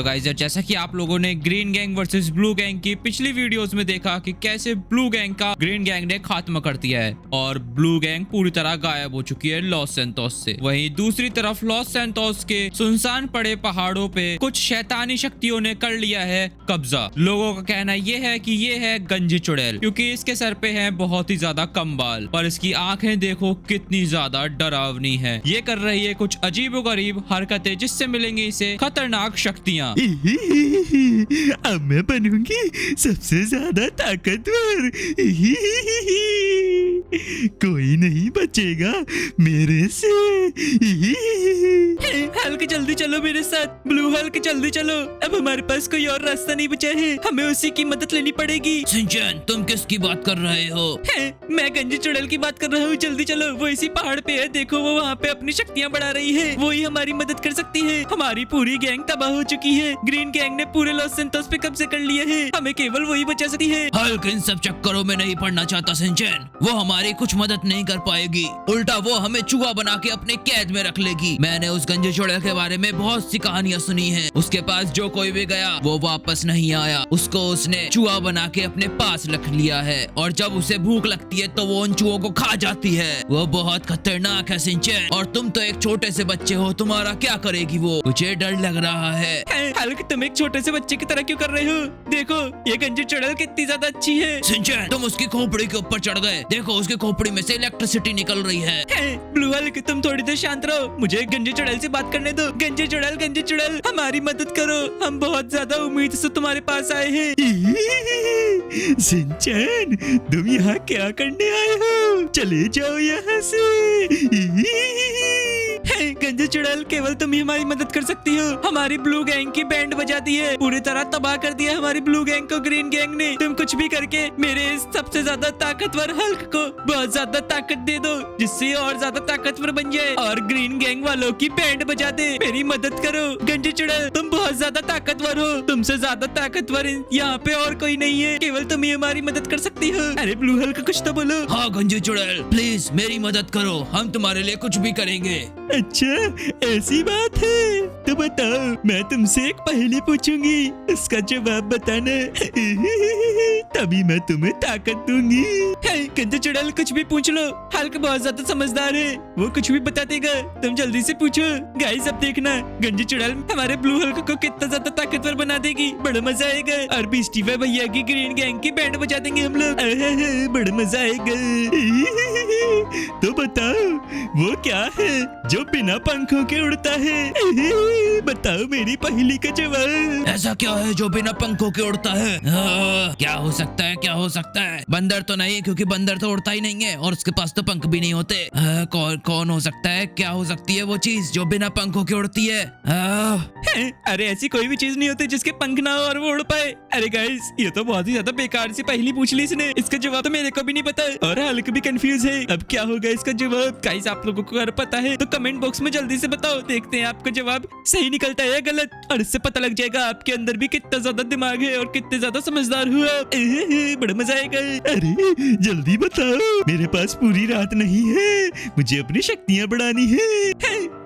तो गाइस जैसा कि आप लोगों ने green gang versus blue gang की पिछली वीडियोस में देखा कि कैसे ब्लू गैंग का ग्रीन गैंग ने खात्मा कर दिया है और ब्लू गैंग पूरी तरह गायब हो चुकी है लॉस सैंटोस से। वहीं दूसरी तरफ लॉस सैंटोस के सुनसान पड़े पहाड़ों पे कुछ शैतानी शक्तियों ने कर लिया है कब्जा। लोगों का कहना यह है कि ये है गंजी चुड़ैल, क्योंकि इसके सर पे है बहुत ही ज्यादा कम बाल, पर इसकी आंखें देखो कितनी ज्यादा डरावनी है। ये कर रही है कुछ अजीबोगरीब हरकतें जिससे मिलेंगी इसे खतरनाक शक्तियाँ। अब मैं बनूंगी सबसे ज्यादा ताकतवर। कोई नहीं बचेगा मेरे से। हल्क जल्दी चलो मेरे साथ, ब्लू हल्क जल्दी चलो, अब हमारे पास कोई और रास्ता नहीं बचा है, हमें उसी की मदद लेनी पड़ेगी। सिंचन तुम किसकी बात कर रहे हो? मैं गंजी चुड़ैल की बात कर रहा हूँ, जल्दी चलो, वो इसी पहाड़ पे है, देखो वो वहाँ पे अपनी शक्तियाँ बढ़ा रही है, वो ही हमारी मदद कर सकती है। हमारी पूरी गैंग तबाह हो चुकी है, ग्रीन गैंग ने पूरे लॉस सैंटोस पे कब्जे कर लिए है, हमें केवल वही बचा सकती है। हल्क इन सब चक्करों में नहीं पड़ना चाहता सिंचन, वो हमारी कुछ मदद नहीं कर पाएगी, उल्टा वो हमें चूहा बना के अपने कैद में रख लेगी। मैंने उस गंजी चुड़ैल के बारे में बहुत सी कहानियां सुनी हैं। उसके पास जो कोई भी गया वो वापस नहीं आया, उसको उसने चूहा बना के अपने पास रख लिया है और जब उसे भूख लगती है तो वो उन चूहों को खा जाती है। वो बहुत खतरनाक है सिंचन, और तुम तो एक छोटे से बच्चे हो, तुम्हारा क्या करेगी वो? मुझे डर लग रहा है। हल्क तुम एक छोटे से बच्चे की तरह क्यों कर रहे हो? देखो ये गंजी चुड़ैल कितनी ज्यादा अच्छी है। सिंचन तुम उसकी खोपड़ी के ऊपर चढ़ गए, देखो उसकी खोपड़ी में से इलेक्ट्रिसिटी निकल रही है। ब्लू हल्क तुम थोड़ी देर शांत रहो, मुझे गंजी चुड़ैल से बात करने दो। गंजी चुड़ैल हमारी मदद करो, हम बहुत ज्यादा उम्मीद से तुम्हारे पास आए हैं। सिंचन तुम यहाँ क्या करने आए हो? चले जाओ यहाँ से। गंजी चुड़ैल केवल तुम ही हमारी मदद कर सकती हो, हमारी ब्लू गैंग की बैंड बजा दी है, पूरी तरह तबाह कर दिया हमारी ब्लू गैंग को ग्रीन गैंग ने। तुम कुछ भी करके मेरे इस सबसे ज्यादा ताकतवर हल्क को बहुत ज्यादा ताकत दे दो, जिससे और ज्यादा ताकतवर बन जाए और ग्रीन गैंग वालों की बैंड बजा दे। मेरी मदद करो गंजी चुड़ैल, तुम बहुत ज्यादा ताकतवर हो, तुमसे ज्यादा ताकतवर यहाँ पे और कोई नहीं है, केवल तुम ही हमारी मदद कर सकती हो। अरे ब्लू हल्क कुछ तो बोलो। हाँ गंजी चुड़ैल प्लीज मेरी मदद करो, हम तुम्हारे लिए कुछ भी करेंगे। अच्छा ऐसी बात है, तो बताओ मैं तुमसे एक पहेली पूछूंगी, उसका जवाब बताना, तभी मैं तुम्हें ताकत दूंगी। गंजी चुड़ैल कुछ भी पूछ लो, हल्क बहुत ज्यादा समझदार है, वो कुछ भी बता देगा, तुम जल्दी से पूछो। गाइस अब देखना गंजी चुड़ैल हमारे ब्लू हल्क को कितना ज्यादा ताकतवर बना देगी, बड़ा मजा आएगा। और बीस्टी भाई भैया की ग्रीन गैंग की बैंड बजा देंगे हम लोग, बड़ा मजा आएगा। तो बताओ वो क्या है जो बिना पंखों के उड़ता है? बताओ मेरी पहेली का जवाब। ऐसा क्या है जो बिना पंखों के उड़ता है? क्या हो सकता है, क्या हो सकता है? बंदर तो नहीं, क्योंकि बंदर तो उड़ता ही नहीं है और उसके पास तो पंख भी नहीं होते। कौन हो सकता है, क्या हो सकती है वो चीज जो बिना पंखों के उड़ती है? अरे ऐसी कोई भी चीज नहीं होती जिसके पंख ना हो और वो उड़ पाए। अरे गाइस ये तो बहुत ही ज्यादा बेकार सी पहेली पूछ ली इसने, इसका जवाब तो मेरे को भी नहीं पता और हल्क भी कंफ्यूज है। अब क्या होगा इसका जवाब? गाइस आप लोगों को अगर पता है तो कमेंट बॉक्स में जल्दी से बताओ, देखते हैं आपका जवाब सही निकलता है या गलत, और इससे पता लग जाएगा आपके अंदर भी कितना ज्यादा दिमाग है और कितने ज्यादा समझदार हो आप। बड़ा मजा आएगा। अरे जल्दी बताओ, मेरे पास पूरी रात नहीं है, मुझे अपनी शक्तियाँ बढ़ानी है।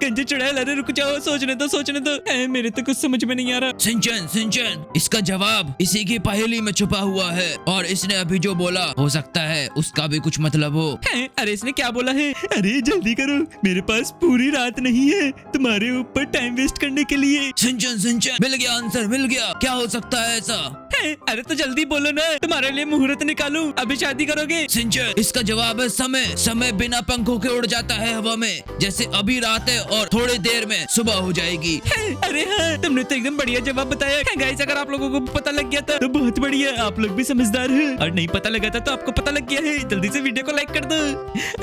गंजी चुड़ैल अरे रुक जाओ, सोचने दो, मेरे तो कुछ समझ में नहीं आ रहा। सिंचन इसका जवाब इसी की पहेली में छुपा हुआ है और इसने अभी जो बोला हो सकता है उसका भी कुछ मतलब हो। अरे इसने क्या बोला है? अरे जल्दी करो, मेरे पास पूरी रात नहीं है तुम्हारे ऊपर टाइम वेस्ट करने के लिए। सिंचन मिल गया आंसर, मिल गया। क्या हो सकता है ऐसा? अरे तो जल्दी बोलो ना, तुम्हारे लिए मुहूर्त निकालूं, अभी शादी करोगे? सिंचन इसका जवाब है समय बिना पंखों के उड़ जाता है हवा में, जैसे अभी रात है और थोड़ी देर में सुबह हो जाएगी। अरे हाँ तुमने तो एकदम बढ़िया जवाब बताया। गाइस अगर आप लोगों को पता लग गया था तो बहुत बढ़िया, आप लोग भी समझदार हो, और नहीं पता लगा था तो आपको पता लग गया है, जल्दी से वीडियो को लाइक कर दो।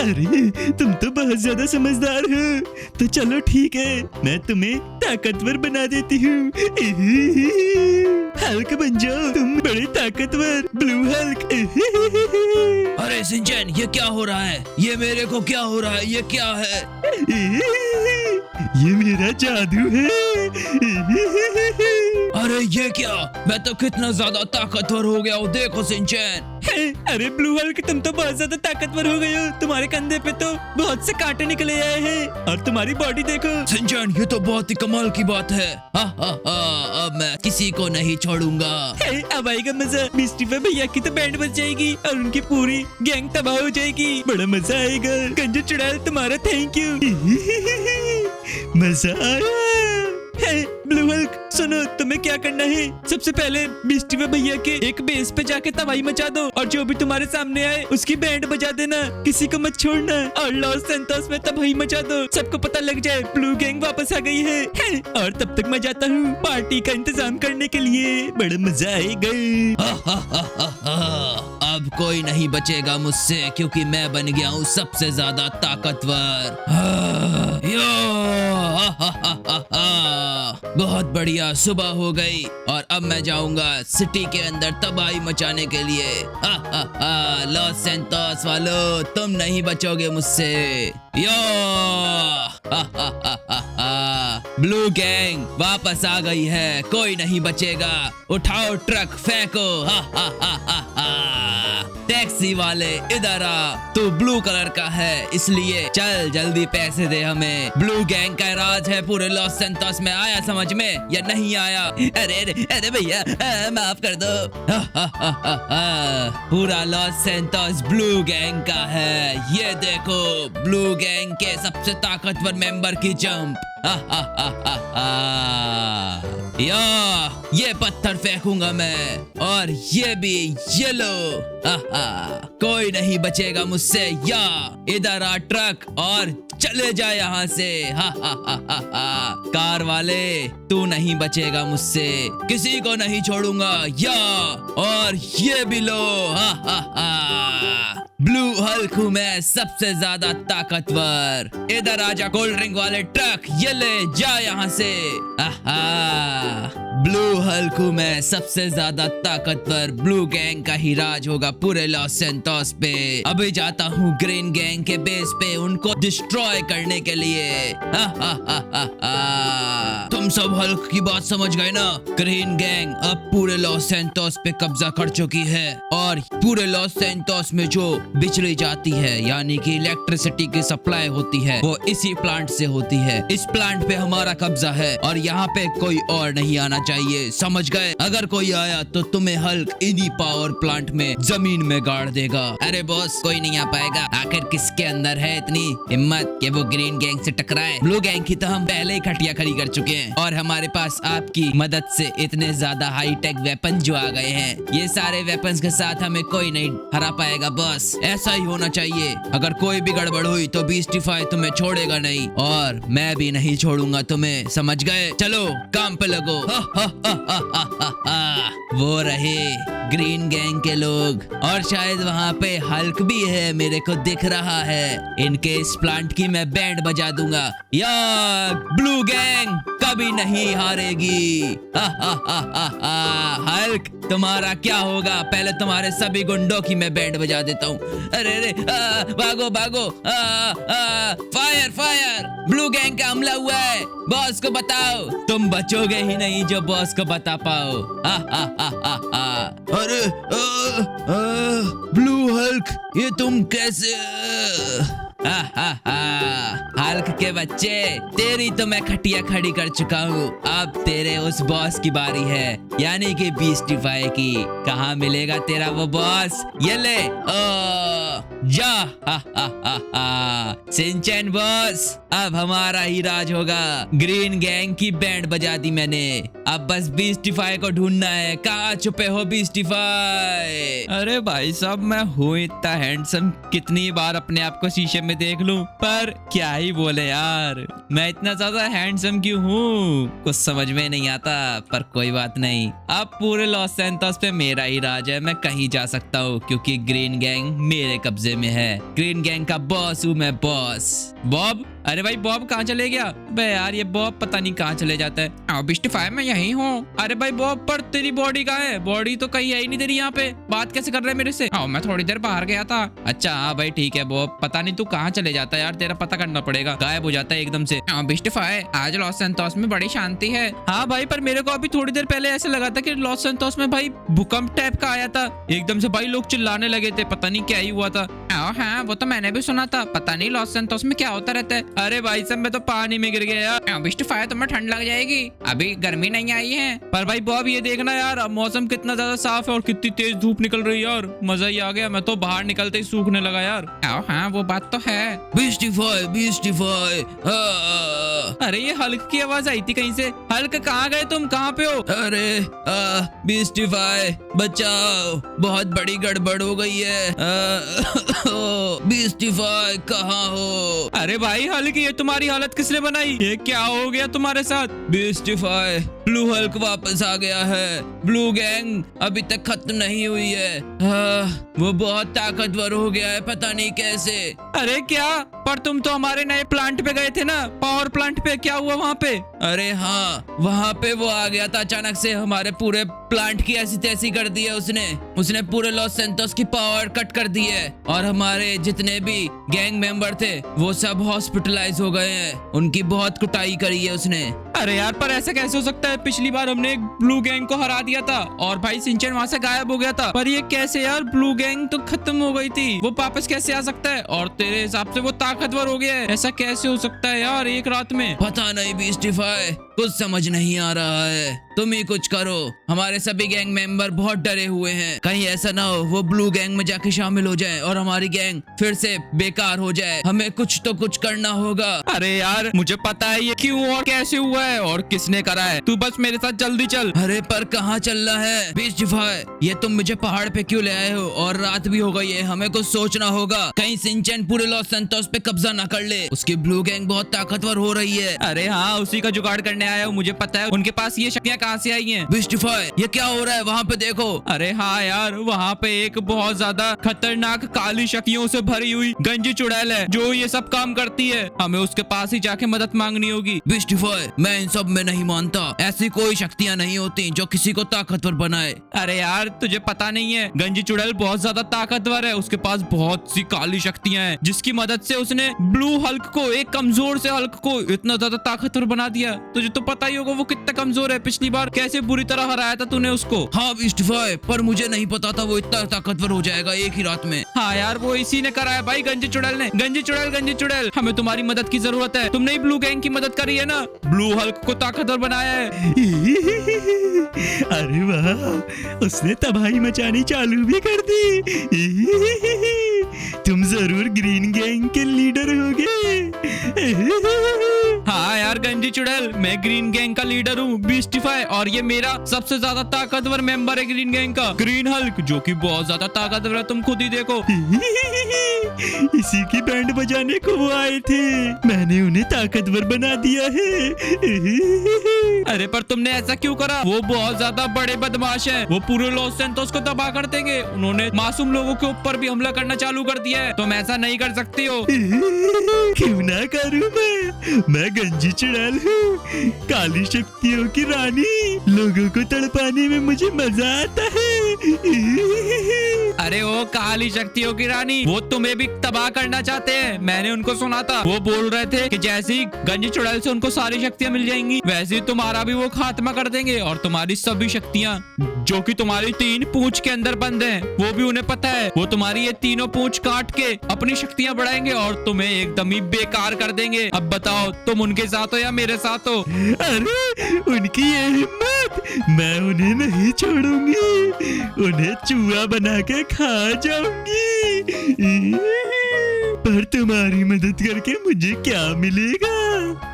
अरे तुम तो बहुत ज्यादा समझदार हो, तो चलो ठीक है मैं तुम्हें ताकतवर बना देती हूँ। हल्क बन जाओ तुम बड़े ताकतवर, ब्लू हल्क। अरे सिंचन ये क्या हो रहा है? ये मेरे को क्या हो रहा है? ये क्या है? ये मेरा जादू है। अरे ये क्या? मैं तो कितना ज्यादा ताकतवर हो गया हूँ, देखो सिंचन। अरे ब्लू हल्क, तुम तो बहुत ज्यादा ताकतवर हो गए हो। तुम्हारे कंधे पे तो बहुत से कांटे निकले आए हैं और तुम्हारी बॉडी देखो। सिंचन, ये तो बहुत ही कमाल की बात है। हा हा हा, अब मैं किसी को नहीं छोड़ूंगा। अब आएगा मजा। मिस्टीफाई भैया की तो बैंड बज जाएगी और उनकी पूरी गैंग तबाह हो जाएगी। बड़ा मजा आएगा। गंजू चुड़ैल, तुम्हारा थैंक यू। मजा आया। ब्लू हल्क, सुनो, तुम्हें क्या करना है? सबसे पहले मिस्टीफाई भैया के एक बेस पे जाके तबाही मचा दो और जो भी तुम्हारे सामने आए उसकी बैंड बजा देना। किसी को मत छोड़ना और लॉस सैंटोस में तबाही मचा दो। सबको पता लग जाए ब्लू गैंग वापस आ गई है। और तब तक मैं जाता हूँ पार्टी का इंतजाम करने के लिए। बड़ा मजा आएगा। अब कोई नहीं बचेगा मुझसे, क्योंकि मैं बन गया हूँ सबसे ज्यादा ताकतवर। बहुत बढ़िया, सुबह हो गई और अब मैं जाऊंगा सिटी के अंदर तबाही मचाने के लिए। लॉस सैंटोस वालों, तुम नहीं बचोगे मुझसे। यो ब्लू गैंग वापस आ गई है, कोई नहीं बचेगा। उठाओ ट्रक, फेंको। टैक्सी वाले इधर आ, तू ब्लू कलर का है इसलिए चल जल्दी पैसे दे हमें। ब्लू गैंग का राज है पूरे लॉस सैंटोस में, आया समझ में या नहीं आया? अरे भैया, माफ कर दो। पूरा लॉस सैंटोस ब्लू गैंग का है। ये देखो ब्लू गैंग के सबसे ताकतवर मेंबर की जंप। ये पत्थर फेंकूंगा मैं और ये भी। ये लो। कोई नहीं बचेगा मुझसे। या इधर आ ट्रक और चले जा यहाँ से। कार वाले, तू नहीं बचेगा मुझसे, किसी को नहीं छोड़ूंगा। या और ये भी लो। ब्लू हल्क हूँ मैं, सबसे ज्यादा ताकतवर। इधर आजा कोल्ड ड्रिंक वाले ट्रक, ये ले जा यहाँ से। ब्लू हल्क हूँ मैं, सबसे ज्यादा ताकतवर। ब्लू गैंग का ही राज होगा पूरे लॉस सैंटोस पे। अभी जाता हूँ ग्रीन गैंग के बेस पे उनको डिस्ट्रॉय करने के लिए। तुम सब हल्क की बात समझ गए ना? ग्रीन गैंग अब पूरे लॉस सैंटोस पे कब्जा कर चुकी है और पूरे लॉस सैंटोस में जो बिजली जाती है, यानी कि इलेक्ट्रिसिटी की सप्लाई होती है, वो इसी प्लांट से होती है। इस प्लांट पे हमारा कब्जा है और यहाँ पे कोई और नहीं आना चाहिए, समझ गए? अगर कोई आया तो तुम्हें हल्क इन्हीं पावर प्लांट में जमीन में गाड़ देगा। अरे बॉस, कोई नहीं आ पाएगा। आखिर किसके अंदर है इतनी हिम्मत कि वो ग्रीन गैंग से टकराए? ब्लू गैंग की तो हम पहले ही खटिया खड़ी कर चुके हैं और हमारे पास आपकी मदद से इतने ज्यादा हाई टेक वेपन जो आ गए हैं, ये सारे वेपन्स के साथ हमें कोई नहीं हरा पाएगा बॉस। ऐसा ही होना चाहिए। अगर कोई भी गड़बड़ हुई तो बीस्टिफाई तुम्हें छोड़ेगा नहीं और मैं भी नहीं छोड़ूंगा तुम्हें, समझ गए? चलो काम पे लगो। वो रहे ग्रीन गैंग के लोग और शायद वहाँ पे हल्क भी है, मेरे को दिख रहा है। इनके इस प्लांट की मैं बैंड बजा दूंगा। या ब्लू गैंग कभी नहीं हारेगी। हल्क, तुम्हारा क्या होगा? पहले तुम्हारे सभी गुंडों की मैं बैंड बजा देता हूँ। अरे भागो भागो। फायर फायर, ब्लू गैंग का हमला हुआ है, बॉस को बताओ। तुम बचोगे ही नहीं जो बॉस को बता पाओ। अरे ब्लू हल्क, ये तुम कैसे? हल्क के बच्चे, तेरी तो मैं खटिया खड़ी कर चुका हूँ। अब तेरे उस बॉस की बारी है, यानी कि बीस्टिफाई की। कहाँ मिलेगा तेरा वो बॉस? ये ले जा। सिंचन बॉस, अब हमारा ही राज होगा। ग्रीन गैंग की बैंड बजा दी मैंने, अब बस बीस्टिफाई को ढूंढना है। कहाँ छुपे हो बीस्टिफाई? अरे भाई साहब, मैं हूँ इतना हैंडसम, कितनी बार अपने आप को शीशे में देख लूं, पर क्या ही बोले यार, मैं इतना ज्यादा हैंडसम क्यों हूँ कुछ समझ में नहीं आता। पर कोई बात नहीं, अब पूरे लॉस सैंटोस पे मेरा ही राज है। मैं कहीं जा सकता हूँ क्योंकि ग्रीन गैंग मेरे कब्जे गुस्से में है। ग्रीन गैंग का बॉस हूँ मैं, बॉस। बॉब, अरे भाई बॉब कहाँ चले गया? बे यार ये बॉब पता नहीं कहाँ चले जाता है। बिस्टिफाई मैं यहीं हूँ। अरे भाई बॉब, पर तेरी बॉडी कहाँ है? बॉडी तो कहीं है ही नहीं तेरी यहाँ पे। बात कैसे कर रहे है मेरे से? मैं थोड़ी देर बाहर गया था। अच्छा हाँ भाई ठीक है बॉब, पता नहीं तू कहाँ चले जाता है यार, तेरा पता करना पड़ेगा। गायब हो जाता है एकदम से। बिस्टिफाई आज लॉस सैंटोस में बड़ी शांति है। हाँ भाई, पर मेरे को अभी थोड़ी देर पहले ऐसे लगा था कि लॉस सैंटोस में भाई भूकंप टाइप का आया था। एकदम से भाई लोग चिल्लाने लगे थे, पता नहीं क्या ही हुआ था। हाँ वो तो मैंने भी सुना था, पता नहीं लॉस सैंटोस में क्या होता रहता है। अरे भाई सब मैं तो पानी में गिर गया यार। बिस्टिफाई तुम्हें ठंड लग जाएगी, अभी गर्मी नहीं आई है। पर भाई बॉब ये देखना यार, अब मौसम कितना ज्यादा साफ है और कितनी तेज धूप निकल रही है यार, मजा ही आ गया। मैं तो बाहर निकलते ही सूखने लगा यार। हाँ वो बात तो है। बिस्टिफाई, बिस्टिफाई। अरे ये हल्क की आवाज आई थी कहीं से। हल्क कहाँ गए तुम, कहाँ पे हो? अरे बिस्टिफाई बचाओ, बहुत बड़ी गड़बड़ हो गई है। बिस्टिफाई कहाँ हो? अरे भाई हल्क, ये तुम्हारी हालत किसने बनाई? ये क्या हो गया तुम्हारे साथ? बिस्टिफाई, ब्लू हल्क वापस आ गया है। ब्लू गैंग अभी तक खत्म नहीं हुई है। वो बहुत ताकतवर हो गया है, पता नहीं कैसे। अरे क्या? पर तुम तो हमारे नए प्लांट पे गए थे ना, पावर प्लांट पे, क्या हुआ वहाँ पे? अरे हाँ, वहाँ पे वो आ गया था अचानक से, हमारे पूरे प्लांट की ऐसी तैसी कर दी है उसने पूरे लॉस सैंटोस की पावर कट कर दी है और हमारे जितने भी गैंग मेंबर थे वो सब हॉस्पिटलाइज हो गए हैं। उनकी बहुत कुटाई करी है उसने। अरे यार पर ऐसा कैसे हो सकता है? पिछली बार हमने एक ब्लू गैंग को हरा दिया था और भाई सिंचन वहाँ से गायब हो गया था, पर ये कैसे यार? ब्लू गैंग तो खत्म हो गई थी, वो वापस कैसे आ सकता है? और तेरे हिसाब से वो ताकतवर हो गया है, ऐसा कैसे हो सकता है यार एक रात में? पता नहीं बिस्टिफाई, कुछ समझ नहीं आ रहा है। तुम ही कुछ करो, हमारे सभी गैंग मेंबर बहुत डरे हुए हैं। कहीं ऐसा ना हो वो ब्लू गैंग में जाके शामिल हो जाए और हमारी गैंग फिर से बेकार हो जाए। हमें कुछ तो कुछ करना होगा। अरे यार मुझे पता है ये क्यों और कैसे हुआ है और किसने करा है, तू बस मेरे साथ जल्दी चल। अरे पर कहाँ चलना है बिस्टिफाई? ये तुम मुझे पहाड़ पे क्यों ले आए हो? और रात भी हो गई है, हमें कुछ सोचना होगा। कहीं सिंचन पूरे लॉस सैंटोस पे कब्जा ना कर ले, उसकी ब्लू गैंग बहुत ताकतवर हो रही है। अरे हाँ, उसी का जुगाड़ करने आया हूँ, मुझे पता है उनके पास ये शक्तियाँ कहाँ से आई हैं। बिस्टिफाई ये क्या हो रहा है वहाँ पे? देखो। अरे हाँ यार, वहाँ पे एक बहुत ज्यादा खतरनाक काली शक्तियों से भरी हुई गंजी चुड़ैल है जो ये सब काम करती है। हमें उसके पास ही जाके मदद मांगनी होगी। बिस्टिफाई मैं इन सब में नहीं मानता, ऐसी कोई शक्तियाँ नहीं होती जो किसी को ताकतवर बनाए। अरे यार तुझे पता नहीं है, गंजी चुड़ैल बहुत ज्यादा ताकतवर है, उसके पास बहुत सी काली शक्तियाँ हैं जिसकी मदद से उसने ब्लू हल्क को, एक कमजोर से हल्क को इतना ज्यादा ताकतवर बना दिया। तुझे तो पता ही होगा वो कितना कमजोर है, पिछली बार कैसे बुरी तरह हराया था तूने उसको। हाँ बिस्टिफाई, पर मुझे नहीं पता था वो इतना ताकतवर हो जाएगा एक ही रात में। हाँ यार वो इसी ने कराया भाई, गंजी चुड़ैल ने। गंजी चुड़ैल हमें तुम्हारी मदद की जरूरत है, तुमने ही ब्लू गैंग की मदद करी है ना, ब्लू हल्क को ताकतवर बनाया है। अरे वाह, उसने तबाही मचानी चालू भी कर दी। तुम जरूर ग्रीन गैंग के लीडर होगे। हाँ यार गंजी चुड़ैल, मैं ग्रीन गैंग का लीडर हूँ बिस्टिफाई, और ये मेरा सबसे ज्यादा ताकतवर मेंबर है ग्रीन गैंग का, ग्रीन हल्क, जो कि बहुत ज्यादा ताकतवर है, तुम खुद ही देखो। इसी की बैंड बजाने को वो आए थे, मैंने उन्हें ताकतवर बना दिया है। अरे पर तुमने ऐसा क्यों करा? वो बहुत ज्यादा बड़े बदमाश हैं, वो पूरे लॉस सैंटोस को तबाह कर देंगे। उन्होंने मासूम लोगों के ऊपर भी हमला करना चालू कर दिया है, तुम ऐसा नहीं कर सकती हो। क्यों ना करूं मैं गंजी चुड़ैल हूँ, काली शक्तियों की रानी, लोगों को तड़पाने में मुझे मजा आता है। अरे वो काली शक्तियों की रानी, वो तुम्हें भी तबाह करना चाहते हैं, मैंने उनको सुना था। वो बोल रहे थे कि जैसे ही गंजी चुड़ैल से उनको सारी शक्तियां मिल जाएंगी, वैसे ही तुम्हारा भी वो खात्मा कर देंगे और तुम्हारी सभी शक्तियां जो कि तुम्हारी 3 पूंछ के अंदर बंद हैं, वो भी उन्हें पता है। वो तुम्हारी ये तीनों पूंछ काट के अपनी शक्तियां बढ़ाएंगे और तुम्हें एकदम ही बेकार कर देंगे। अब बताओ तुम उनके साथ हो या मेरे साथ हो? अरे उनकी ये हिम्मत, मैं उन्हें नहीं छोड़ूंगी, उन्हें चूहा बना के खा जाऊंगी। पर तुम्हारी मदद करके मुझे क्या मिलेगा?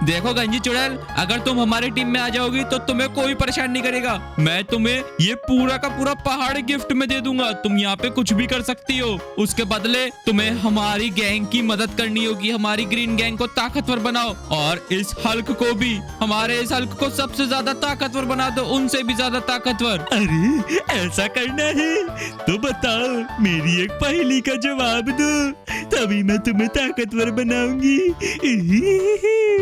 देखो गंजी चुड़ैल, अगर तुम हमारी टीम में आ जाओगी तो तुम्हें कोई परेशान नहीं करेगा। मैं तुम्हें ये पूरा का पूरा पहाड़ गिफ्ट में दे दूंगा। तुम यहाँ पे कुछ भी कर सकती हो। उसके बदले तुम्हें हमारी गैंग की मदद करनी होगी। हमारी ग्रीन गैंग को ताकतवर बनाओ और इस हल्क को भी, हमारे इस हल्क को सबसे ज्यादा ताकतवर बना दो, उनसे भी ज्यादा ताकतवर। अरे ऐसा करना है तो बताओ, मेरी एक पहेली का जवाब दो, तभी मैं तुम्हें ताकतवर बनाऊंगी।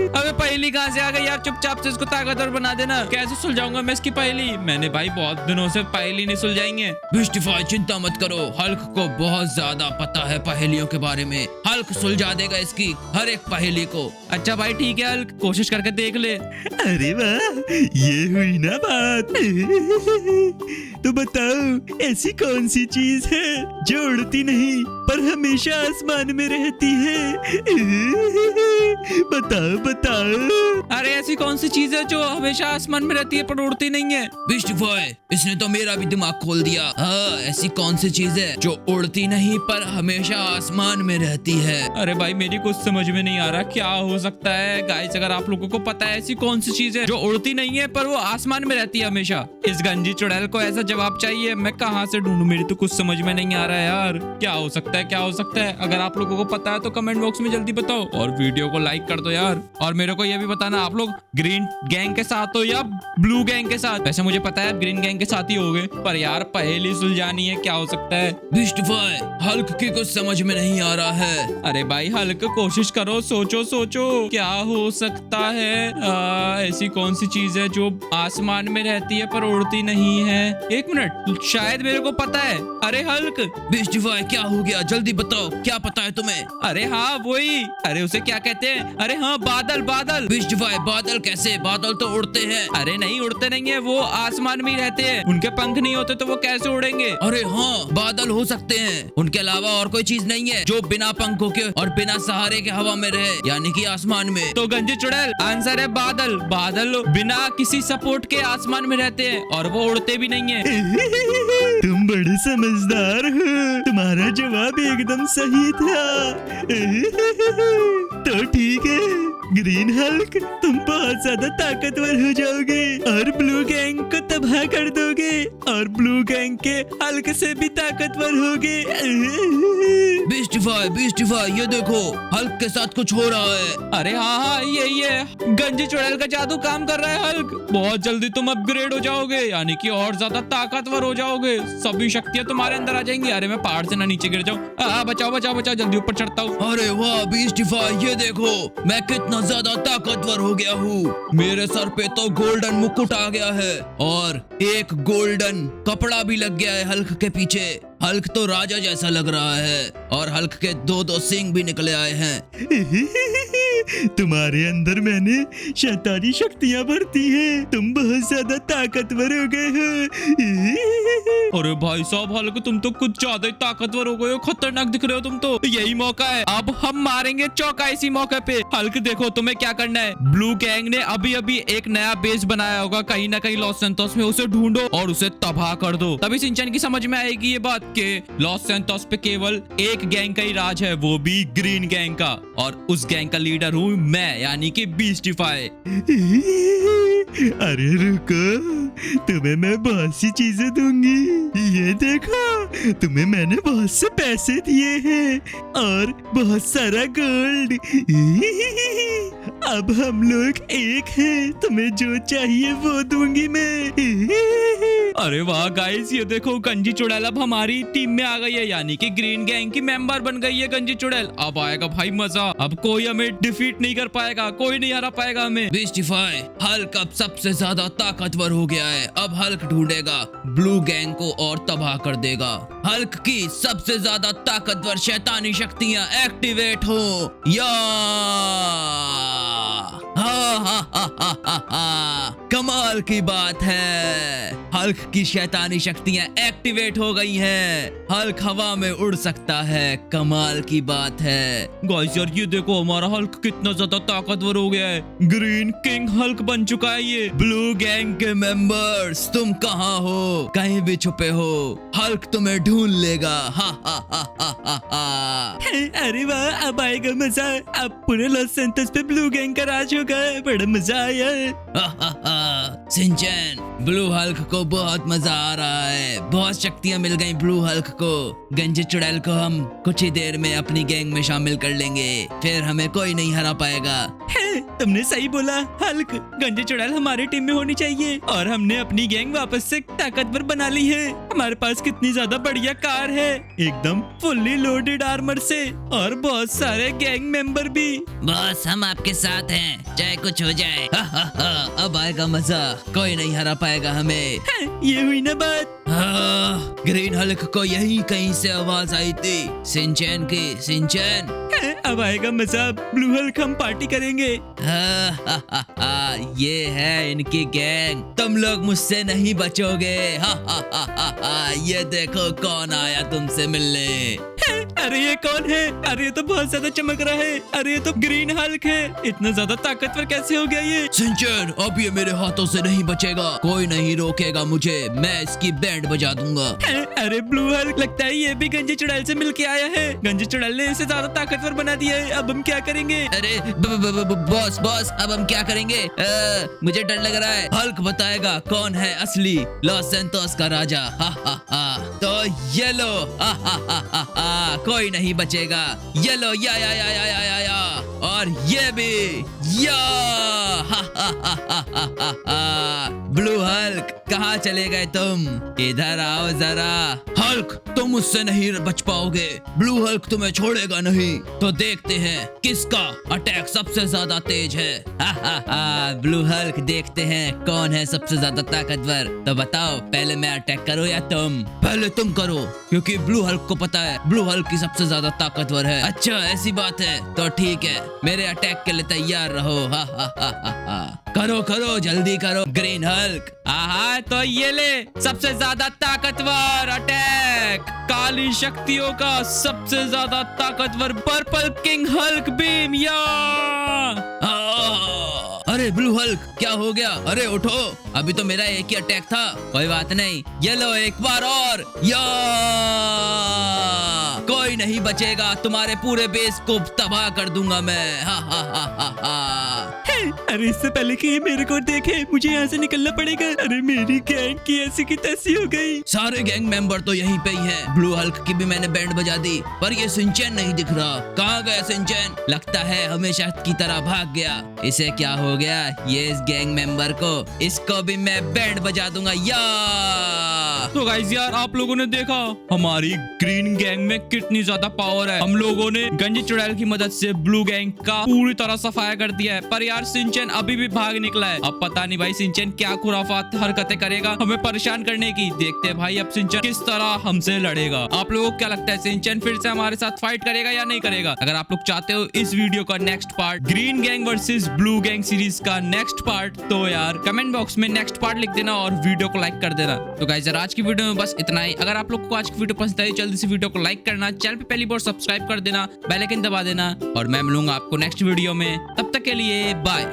अबे पहेली कहाँ से आ गई यार? चुपचाप से इसको ताकतवर बना देना। कैसे सुलझाऊंगा मैं इसकी पहेली? मैंने भाई बहुत दिनों से पहेली नहीं सुलझाएंगे। बिस्टिफाई चिंता मत करो, हल्क को बहुत ज्यादा पता है पहेलियों के बारे में। हल्क सुलझा देगा इसकी हर एक पहेली को। अच्छा भाई ठीक है हल्क, कोशिश करके देख ले। अरे वाह, ये हुई ना बात। तो बताओ, ऐसी कौन सी चीज है जो उड़ती नहीं पर हमेशा आसमान में रहती है? बताओ बताओ। अरे ऐसी कौन सी चीज है जो हमेशा आसमान में रहती है पर उड़ती नहीं है? बिस्टिफाई, इसने तो मेरा भी दिमाग खोल दिया। हाँ, ऐसी कौन सी चीज है जो उड़ती नहीं पर हमेशा आसमान में रहती है? अरे भाई मेरी कुछ समझ में नहीं आ रहा, क्या हो सकता है गाइस? अगर आप लोगों को पता है ऐसी कौन सी चीज है जो उड़ती नहीं है पर वो आसमान में रहती है हमेशा, इस गंजी चुड़ैल को ऐसा जवाब चाहिए। मैं कहाँ से ढूंढूं? मेरी तो कुछ समझ में नहीं आ रहा है यार। क्या हो सकता है, क्या हो सकता है? अगर आप लोगों को पता है तो कमेंट बॉक्स में जल्दी बताओ और वीडियो को लाइक कर दो यार। और मेरे को ये भी बताना आप लोग ग्रीन गैंग के साथ हो या ब्लू गैंग के साथ। वैसे मुझे पता है ग्रीन गैंग के साथ ही होगे, पर यार पहेली सुलझानी है, क्या हो सकता है? बिस्टिफाई, हल्क की कुछ समझ में नहीं आ रहा है। अरे भाई हल्क, कोशिश करो, सोचो सोचो, क्या हो सकता है? ऐसी कौन सी चीज है जो आसमान में रहती है पर उड़ती नहीं है? एक मिनट, शायद मेरे को पता है। अरे हल्क, बिस्टिफाई क्या हो गया? जल्दी बताओ, क्या पता है तुम्हें? अरे हाँ वही, अरे उसे क्या कहते हैं? अरे हाँ बादल, बादल। बिस्टिफाई, बादल कैसे? बादल तो उड़ते हैं। अरे नहीं, उड़ते नहीं है, वो आसमान में ही रहते हैं। उनके पंख नहीं होते तो वो कैसे उड़ेंगे? अरे हाँ, बादल हो सकते हैं। उनके अलावा और कोई चीज नहीं है जो बिना पंखों के और बिना सहारे के हवा में रहे, यानी कि आसमान में। तो गंजी चुड़ैल, आंसर है बादल। बादल बिना किसी सपोर्ट के आसमान में रहते हैं और वो उड़ते भी नहीं है। तुम बड़े समझदार हो, तुम्हारा जवाब एकदम सही था। तो ठीक है ग्रीन हल्क, तुम बहुत ज्यादा ताकतवर हो जाओगे और ब्लू गैंग को तबाह कर दोगे और ब्लू गैंग के हल्क से भी ताकतवर होगे। बिस्टिफाई, बिस्टिफाई, ये देखो, हल्क के साथ कुछ हो रहा है। अरे हाँ हाँ, ये गंजी चुड़ैल का जादू काम कर रहा है हल्क। बहुत जल्दी तुम अपग्रेड हो जाओगे, यानी कि और ज्यादा ताकतवर हो जाओगे। सभी शक्तियां तुम्हारे अंदर आ जाएंगी। अरे मैं पहाड़ से ना नीचे गिर जाऊं। बचाओ बचाओ बचाओ, जल्दी ऊपर चढ़ता हूँ। अरे वाह बिस्टिफाई, ये देखो, मैं कितना ज्यादा ताकतवर हो गया हूँ। मेरे सर पे तो गोल्डन मुकुट आ गया है और एक गोल्डन कपड़ा भी लग गया है हल्क के पीछे। हल्क तो राजा जैसा लग रहा है और हल्क के दो सींग भी निकले आए हैं। तुम्हारे अंदर मैंने शैतानी शक्तियां भरती हैं, तुम बहुत ज्यादा ताकतवर हो गए हो। अरे भाई साहब हल्क, तुम तो कुछ ज्यादा ही ताकतवर हो गए हो, खतरनाक दिख रहे हो तुम तो। यही मौका है, अब हम मारेंगे चौका इसी मौके पे। हल्क देखो, तुम्हें क्या करना है, ब्लू गैंग ने अभी अभी एक नया बेस बनाया होगा कहीं ना कहीं लॉस सैंटोस में, उसे ढूंढो और उसे तबाह कर दो। तभी सिंचन की समझ में आएगी ये बात कि लॉस सैंटोस पे केवल एक गैंग का ही राज है, वो भी ग्रीन गैंग का, और उस गैंग का लीडर हूँ मैं, यानी कि बीस्टिफाई। अरे रुको, तुम्हें मैं बहुत सी चीजें दूंगी। ये देखो, तुम्हें मैंने बहुत से पैसे दिए हैं और बहुत सारा गोल्ड। अब हम लोग एक हैं, तुम्हें जो चाहिए वो दूंगी मैं। अरे वाह गाइस, ये देखो गंजी चुड़ैल अब हमारी टीम में आ गई है, यानी कि ग्रीन गैंग की मेंबर बन गई है गंजी चुड़ैल। अब आएगा भाई मजा, अब कोई हमें डिफीट नहीं कर पाएगा, कोई नहीं हरा पाएगा हमें। बिस्टिफाई, हल्क अब सबसे ज्यादा ताकतवर हो गया है। अब हल्क ढूंढेगा ब्लू गैंग को और तबाह कर देगा। हल्क की सबसे ज्यादा ताकतवर शैतानी शक्तियां एक्टिवेट हो या कमाल की बात है, हल्क की शैतानी शक्तियां एक्टिवेट हो गई हैं। हल्क हवा में उड़ सकता है, कमाल की बात है। गाइस यार ये देखो हमारा हल्क कितना ज्यादा ताकतवर हो गया है। ग्रीन किंग हल्क बन चुका है ये। ब्लू गैंग के मेंबर्स, तुम कहाँ हो? कहीं भी छुपे हो, हल्क तुम्हें ढूंढ लेगा। हा हा हा हा हा हा। अरे वाह, अब आएगा मजा। अब पूरे लॉस सैंटोस पे ब्लू गैंग का राज होगा। बड़ा मजा आया। हा हा हा। सिंचन, ब्लू हल्क को बहुत मजा आ रहा है। बहुत शक्तियां मिल गई ब्लू हल्क को। गंजे चुड़ैल को हम कुछ ही देर में अपनी गैंग में शामिल कर लेंगे, फिर हमें कोई नहीं हरा पाएगा। तुमने सही बोला हल्क। गंजे चुड़ैल हमारी टीम में होनी चाहिए और हमने अपनी गैंग वापस से ताकतवर बना ली है। हमारे पास कितनी ज्यादा बढ़िया कार है, एकदम फुल्ली लोडेड आर्मर से, और बहुत सारे गैंग मेंबर भी। बॉस हम आपके साथ हैं, चाहे कुछ हो जाए। हा हा हा। अब आएगा मजा, कोई नहीं हरा पाएगा हमें। ये हुई ना बात। ग्रीन हल्क को यही कहीं से आवाज आई थी, सिंचन की। सिंचन, अब आएगा मजा। ब्लू हल्क हम पार्टी करेंगे। ये है इनकी गैंग, तुम लोग मुझसे नहीं बचोगे। ये देखो कौन आया तुमसे मिलने। अरे ये कौन है? अरे ये तो बहुत ज्यादा चमक रहा है। अरे ये तो ग्रीन हल्क है। इतना ज्यादा ताकतवर कैसे हो गया ये? सिंचन, अब ये मेरे हाथों से नहीं बचेगा, कोई नहीं रोकेगा मुझे। मैं इसकी बैंड बजा दूंगा। अरे ब्लू हल्क, लगता है ये भी गंजे चुड़ैल से मिलके आया है। गंजे चुड़ैल ने इसे ज्यादा ताकतवर बना दिया है। अब हम क्या करेंगे? अरे बॉस बॉस, अब हम क्या करेंगे? मुझे डर लग रहा है। हल्क बताएगा कौन है असली लॉस सैंटोस का राजा। हा हा हा। तो ये लो, हा हा हा हा हा। कोई नहीं बचेगा। ये लो, या और ये भी या। हा हा हा हा हा हा। ब्लू हल्क, कहाँ चले गए तुम? इधर आओ जरा। हल्क, तुम मुझसे नहीं बच पाओगे। ब्लू हल्क तुम्हें छोड़ेगा नहीं। तो देखते हैं किसका अटैक सबसे ज्यादा तेज है। हा हा हा। ब्लू हल्क, देखते हैं कौन है सबसे ज्यादा ताकतवर। तो बताओ, पहले मैं अटैक करूं या तुम? पहले तुम करो, क्योंकि ब्लू हल्क को पता है ब्लू हल्क की सबसे ज्यादा ताकतवर है। अच्छा ऐसी बात है, तो ठीक है, मेरे अटैक के लिए तैयार रहो। हा हा हा हा हा। करो करो, जल्दी करो ग्रीन हल्क। आहा, तो ये ले सबसे ज्यादा ताकतवर अटैक, काली शक्तियों का सबसे ज्यादा ताकतवर पर्पल किंग हल्क बीम। या अरे ब्लू हल्क, क्या हो गया? अरे उठो, अभी तो मेरा एक ही अटैक था। कोई बात नहीं, ये लो एक बार और। या कोई नहीं बचेगा, तुम्हारे पूरे बेस को तबाह कर दूंगा मैं। हा हा हा हा हा। अरे इससे पहले कि ये मेरे को देखे, मुझे यहाँ से निकलना पड़ेगा। अरे मेरी गैंग की ऐसी की तैसी हो गई। सारे गैंग मेंबर तो यहीं पे ही हैं। ब्लू हल्क की भी मैंने बैंड बजा दी, पर ये सिंचन नहीं दिख रहा। कहाँ गया सिंचन? लगता है हमेशा की तरह भाग गया। इसे क्या हो गया? ये इस गैंग मेंबर को, इसको भी मैं बैंड बजा दूंगा। या तो गाइस यार, आप लोगों ने देखा हमारी ग्रीन गैंग में कितनी ज्यादा पावर है। हम लोगों ने गंजे चुड़ैल की मदद से ब्लू गैंग का पूरी तरह सफाया कर दिया है। पर यार सिंचन अभी भी भाग निकला है। अब पता नहीं भाई सिंचन क्या खुराफात हरकतें करेगा हमें परेशान करने की। देखते हैं भाई अब सिंचन किस तरह हमसे लड़ेगा। आप लोगों को क्या लगता है, सिंचन फिर से हमारे साथ फाइट करेगा या नहीं करेगा? अगर आप लोग चाहते हो इस वीडियो का next part, green gang versus blue gang series का नेक्स्ट पार्ट, तो यार कमेंट बॉक्स में नेक्स्ट पार्ट लिख देना और वीडियो को लाइक कर देना। तो गाइस यार, आज की वीडियो में बस इतना ही। अगर आप लोग को आज की वीडियो पसंद आई, जल्दी से वीडियो को लाइक करना, चैनल पे पहली बार सब्सक्राइब कर देना, बेल आइकन दबा देना, और मैं मिलूंगा आपको नेक्स्ट वीडियो में। तब तक के लिए बाय।